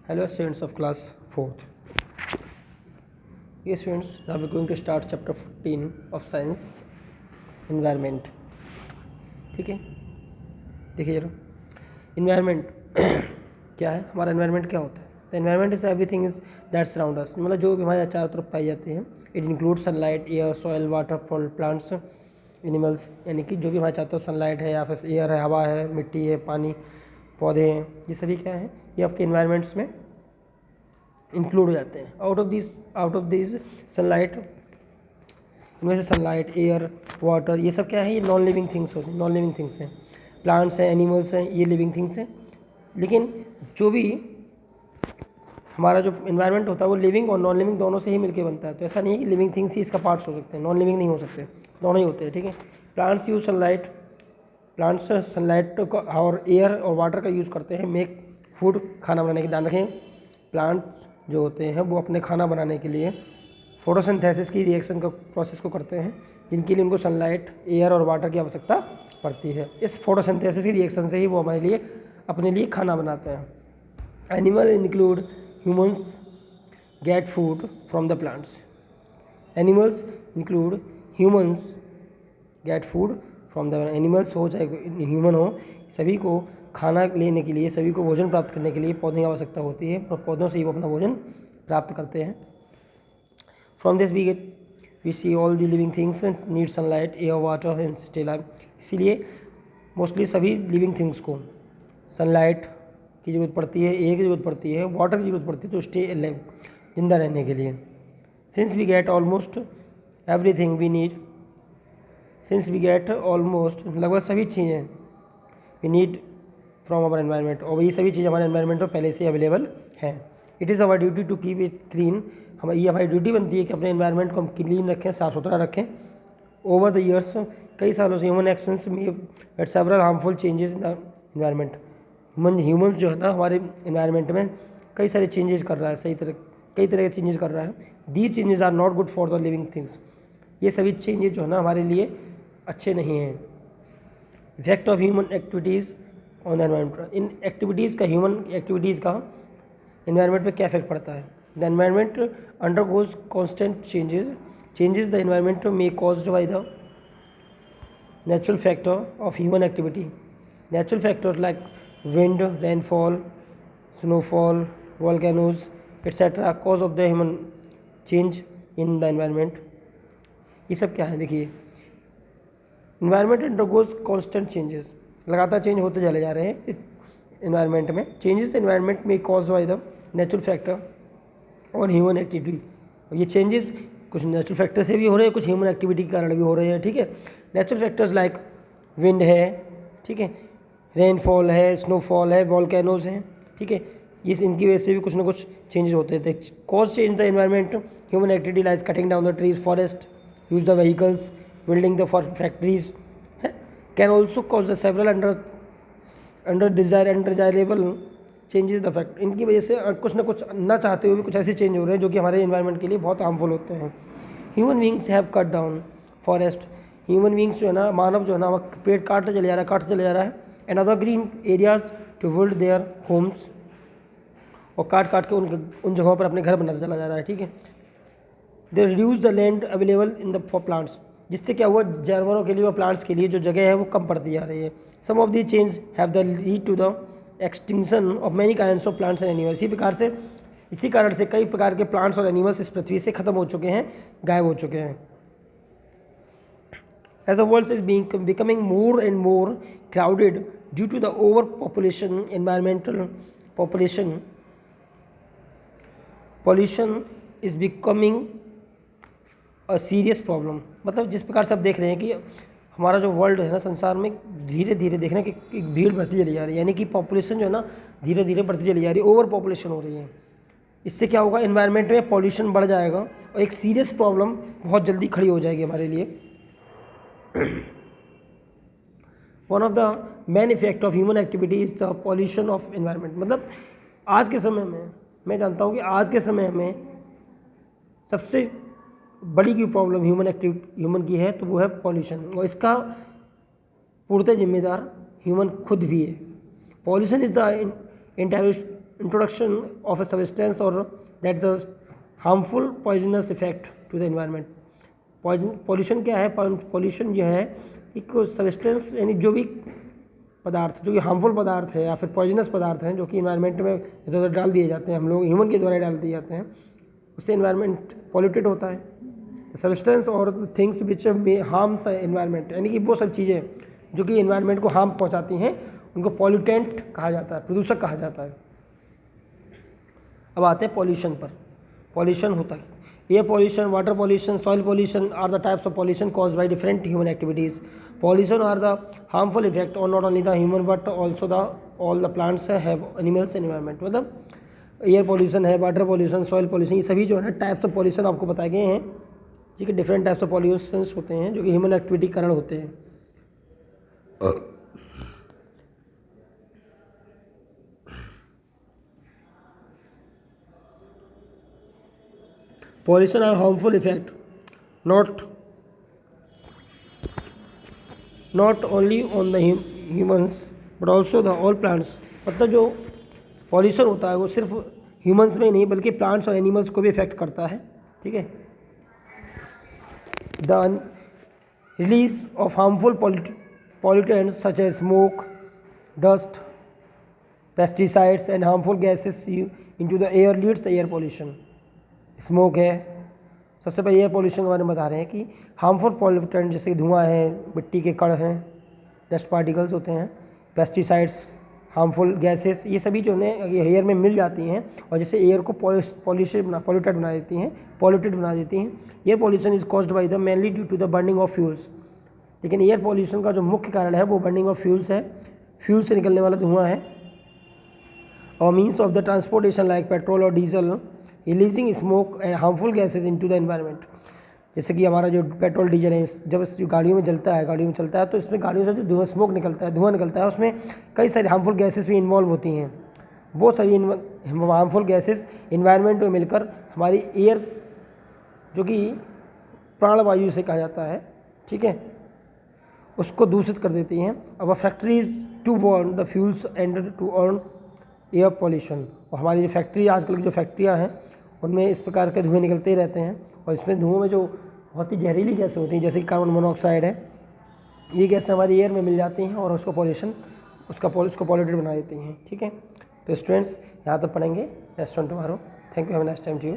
Hello students of class 4th. Yes students, now we're going to start chapter 14 of science, environment. ठीक है, देखिए जरा environment क्या है, हमारा environment क्या होता है. The environment is everything is that surround us, मतलब जो भी हमारे चारों तरफ पाई जाती हैं. It includes sunlight, air, soil, water, plants, animals, यानी कि जो भी हमारे चारों तरफ सनलाइट है या फिर एयर है, हवा है, मिट्टी है, पानी, पौधे हैं, ये सभी क्या है, ये आपके इन्वायरमेंट्स में इंक्लूड हो जाते हैं. आउट ऑफ दिस सनलाइट, इनमें से सनलाइट, एयर, वाटर, ये सब क्या है, ये नॉन लिविंग थिंग्स होते हैं. नॉन लिविंग थिंग्स हैं, प्लांट्स हैं, एनिमल्स हैं, ये लिविंग थिंग्स हैं. लेकिन जो भी हमारा जो इन्वायरमेंट होता है वो लिविंग और नॉन लिविंग दोनों से ही मिलकर बनता है. तो ऐसा नहीं है कि लिविंग थिंग्स ही इसका पार्ट्स हो सकते हैं, नॉन लिविंग नहीं हो सकते, दोनों ही होते हैं. ठीक है, plants use sunlight, plants sunlight का और एयर और वाटर का यूज़ करते हैं मेक फूड, खाना बनाने के. ध्यान रखें, प्लांट्स जो होते हैं वो अपने खाना बनाने के लिए फोटोसिंथेसिस की रिएक्शन का प्रोसेस को करते हैं, जिनके लिए उनको सनलाइट, एयर और वाटर की आवश्यकता पड़ती है. इस फोटोसिंथेसिस की रिएक्शन से ही वो हमारे लिए अपने लिए खाना बनाते हैं. Animal include humans get food from the plants. Animals include humans get food from the animals हो चाहे ह्यूमन हो, सभी को खाना लेने के लिए, सभी को भोजन प्राप्त करने के लिए पौधों की आवश्यकता होती है और पौधों से ही वो अपना भोजन प्राप्त करते हैं. From this we see all the living things need sunlight, air, water and stay live. इसीलिए मोस्टली सभी लिविंग थिंग्स को सनलाइट की ज़रूरत पड़ती है, एयर की ज़रूरत पड़ती है, वाटर की ज़रूरत पड़ती है, तो स्टे लाइव, जिंदा रहने के लिए. Since we get almost everything we need, since we get almost लगभग सभी चीज़ें we need from our environment, और ये सभी चीज़ हमारे एनवायरनमेंट में पहले से अवेलेबल हैं. It is our duty to keep it clean. ये हमारी ड्यूटी बनती है कि अपने एनवायरनमेंट को हम क्लीन रखें, साफ़ सुथरा रखें. ओवर द ईयर्स, कई सालों से ह्यूमन एक्शंस में eight several harmful changes in the environment. Humans जो है ना हमारे एनवायरनमेंट में कई सारे चेंजेस कर रहा है, कई तरह के चेंजेस कर रहा है. These changes are not good for the living things. ये सभी चेंजेस जो है ना हमारे लिए अच्छे नहीं हैं. Effect of human activities on the environment. In activities का, ह्यूमन एक्टिविटीज़ का एनवायरनमेंट पे क्या इफेक्ट पड़ता है. The environment undergoes constant changes the environment may caused by the natural factor of human activity. Natural factors like wind, rainfall, snowfall, volcanoes etcetera cause of the human change in the environment. ये सब क्या है, देखिए, environment undergoes constant changes, लगातार change होते चले जा रहे हैं इन्वायरमेंट में. चेंजेस इन्वायरमेंट में cause by the natural factor और ह्यूमन एक्टिविटी. ये चेंजेस कुछ नेचुरल फैक्टर से भी हो रहे हैं, कुछ ह्यूमन एक्टिविटी के कारण भी हो रहे हैं. ठीक है, नेचुरल फैक्टर्स लाइक विंड है, ठीक है, रेनफॉल है, स्नोफॉल है, वॉल्केनोज हैं. ठीक है, ये इनकी वजह से भी कुछ ना कुछ चेंजेस होते थे. Cause change the environment human activity like cutting down the trees, forest, use the vehicles, building the factories can also cause the several undesirable changes the fact. इनकी वजह से कुछ ना कुछ ना चाहते हुए भी कुछ ऐसे चेंज हो रहे हैं जो कि हमारे एनवायरनमेंट के लिए बहुत हार्मफुल होते हैं. Human beings have cut down forest. Human beings जो है ना, मानव जो है ना, वह पेड़ काटते चले जा रहा है and other green areas to build their homes, और काट के उन जगहों पर अपने घर बनाता चला जा रहा है. ठीक है, they reduce the land available in the for plants, जिससे क्या हुआ, जानवरों के लिए और प्लांट्स के लिए जो जगह है वो कम पड़ती जा रही है. Some of the change have the lead to the extinction of many kinds of plants and animals. इसी कारण से कई प्रकार के प्लांट्स और एनिमल्स इस पृथ्वी से खत्म हो चुके हैं, गायब हो चुके हैं. As the world is becoming more and more crowded due to the over population, environmental pollution is becoming a serious problem. मतलब जिस प्रकार से आप देख रहे हैं कि हमारा जो वर्ल्ड है ना, संसार में धीरे धीरे देख रहे हैं कि एक भीड़ बढ़ती चली जा रही है, यानी कि पॉपुलेशन जो है ना धीरे धीरे बढ़ती चली जा रही है, ओवर पॉपुलेशन हो रही है. इससे क्या होगा, एनवायरनमेंट में पॉल्यूशन बढ़ जाएगा और एक सीरियस प्रॉब्लम बहुत जल्दी खड़ी हो जाएगी हमारे लिए. One of the main effect of human activity is the pollution of environment. मतलब आज के समय में मैं जानता हूँ कि आज के समय में सबसे बड़ी की प्रॉब्लम ह्यूमन की है तो वो है पॉल्यूशन, और इसका पूर्णतः जिम्मेदार ह्यूमन खुद भी है. Pollution is the introduction of a substance और that the harmful poisonous effect to the environment. Pollution क्या है? पॉल्यूशन जो है एक सब्सटेंस यानी जो भी पदार्थ जो कि हार्मफुल पदार्थ है या फिर पॉइजनस पदार्थ हैं जो कि इन्वायरमेंट में इधर उधर डाल दिए जाते हैं, हम लोग ह्यूमन के द्वारा डाल दिए जाते हैं, उससे इन्वायरमेंट पॉल्यूटेड होता है। सब्सटेंस और things which harm the environment, यानी कि वो सब चीज़ें जो कि एनवायरनमेंट को हार्म पहुंचाती हैं उनको पॉल्यूटेंट कहा जाता है, प्रदूषक कहा जाता है। अब आते हैं पॉल्यूशन पर। पॉल्यूशन होता है air pollution, water pollution, soil pollution are the types of pollution caused by different human activities. Pollution are the harmful effect और not only the human but also the all the plants have animals environment. मतलब air pollution है, water pollution, soil pollution, ये सभी जो है ना types of pollution आपको बताए गए हैं। ठीक है, डिफरेंट टाइप्स ऑफ पॉल्यूशंस होते हैं जो कि ह्यूमन एक्टिविटी के कारण होते हैं। Pollution are harmful effect not only on the humans but also the all plants। मतलब जो पॉल्यूशन होता है वो सिर्फ ह्यूमंस में नहीं बल्कि प्लांट्स और एनिमल्स को भी इफेक्ट करता है। ठीक है, the release of harmful pollutants such as smoke, dust, pesticides and harmful gases into the air leads the air pollution। Smoke है, सबसे पहले एयर पॉल्यूशन के बारे में बता रहे हैं कि हार्मफुल पॉल्यूटेंट जैसे धुआं है, मिट्टी के कण हैं, डस्ट पार्टिकल्स होते हैं, पेस्टिसाइड्स, हार्मफुल गैसेस, ये सभी जो है एयर में मिल जाती हैं और जैसे एयर को पॉल्यूटेड बना देती हैं, पॉल्यूटेड बना देती हैं। Air pollution is caused by the mainly due to the burning of fuels. लेकिन एयर पॉल्यूशन का जो मुख्य कारण है वो बर्निंग ऑफ फ्यूल्स है, फ्यूल से निकलने वाला धुआं है, और means of the transportation like petrol और diesel releasing smoke and harmful gases into the environment. जैसे कि हमारा जो पेट्रोल डीजल है जब इस गाड़ियों में चलता है तो इसमें गाड़ियों से जो धुआं निकलता है उसमें कई सारी हार्मफुल गैसेस भी इन्वॉल्व होती हैं। वो सभी हार्मफुल गैसेस इन्वायरमेंट में मिलकर हमारी एयर जो कि प्राणवायु से कहा जाता है, ठीक है, उसको दूषित कर देती हैं। अब factories to burn the fuels and to earn air pollution. और हमारी जो फैक्ट्री आजकल की जो फैक्ट्रियाँ हैं उनमें इस प्रकार के धुएँ निकलते ही रहते हैं और इसमें धुओं में जो बहुत ही जहरीली गैसें होती हैं जैसे कि कार्बन मोनोऑक्साइड है, ये गैसें हमारी एयर में मिल जाती हैं और उसको पॉल्यूटेड बना देती हैं। ठीक है, तो स्टूडेंट्स यहाँ तक पढ़ेंगे, next on tomorrow. Thank you, have a nice time to you.